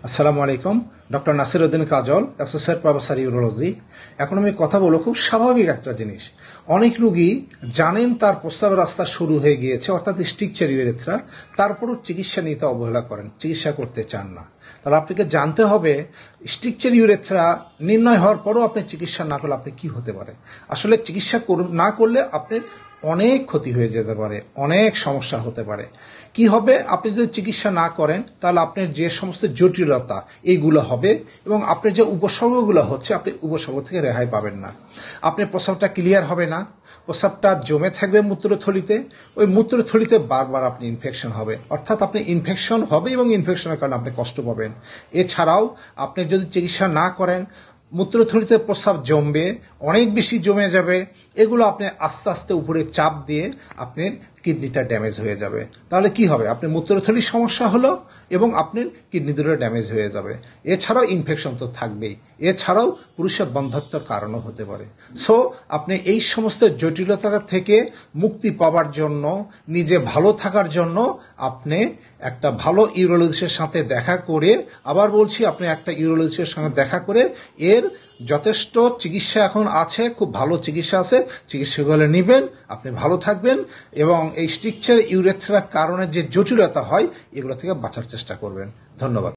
আসসালামু আলাইকুম। ডক্টর নাসিরউদ্দিন কাজল, associate professor urology. এখন আমি কথা বলবো খুব স্বাভাবিক একটা জিনিস। অনেক রোগী জানেন তার প্রস্রাবের রাস্তা শুরু হয়ে গিয়েছে, অর্থাৎ স্ট্রিকচার ইউরেথ্রা, তারপরও চিকিৎসা নিতে অবহেলা করেন, চিকিৎসা করতে চান না। তাহলে আপনাকে জানতে হবে স্ট্রিকচার ইউরেথ্রা নির্ণয় হওয়ার পরও আপনি চিকিৎসা না করলে আপনি কি হতে পারে। আসলে চিকিৎসা না করলে আপনার অনেক ক্ষতি হয়ে যেতে পারে, অনেক সমস্যা হতে পারে। কি হবে, আপনি যদি চিকিৎসা না করেন তাহলে আপনার যে সমস্ত জটিলতা এইগুলো হবে এবং আপনার যে উপসর্গগুলো হচ্ছে আপনি উপসর্গ থেকে রেহাই পাবেন না। আপনার প্রস্রাবটা ক্লিয়ার হবে না, প্রস্রাবটা জমে থাকবে মূত্রথলিতে, ওই মূত্রথলিতে বারবার আপনি ইনফেকশন হবে, অর্থাৎ আপনি ইনফেকশন হবে এবং ইনফেকশনের কারণে আপনি কষ্ট পাবেন। এছাড়াও আপনি যদি চিকিৎসা না করেন মূত্রথলিতে প্রস্রাব জমবে, অনেক বেশি জমে যাবে, এগুলো আপনি আস্তে আস্তে উপরে চাপ দিয়ে আপনার কিডনিটা ড্যামেজ হয়ে যাবে। তাহলে কি হবে, আপনার মূত্রথলির সমস্যা হলো এবং আপনার কিডনি দুটো ড্যামেজ হয়ে যাবে। এছাড়াও ইনফেকশন তো থাকবেই, এছাড়াও পুরুষের বন্ধ্যত্বের কারণও হতে পারে। সো আপনি এই সমস্ত জটিলতা থেকে মুক্তি পাওয়ার জন্য, নিজে ভালো থাকার জন্য আপনি একটা ভালো ইউরোলজিস্টের সাথে দেখা করে, আবার বলছি আপনি একটা ইউরোলজিস্টের সঙ্গে দেখা করে, এর যথেষ্ট চিকিৎসা এখন আছে, খুব ভালো চিকিৎসা আছে, চিকিৎসাগুলো নেবেন, আপনি ভালো থাকবেন এবং এই স্ট্রিকচার ইউরেথ্রার কারণে যে জটিলতা হয় এগুলো থেকে বাঁচার চেষ্টা করবেন। ধন্যবাদ।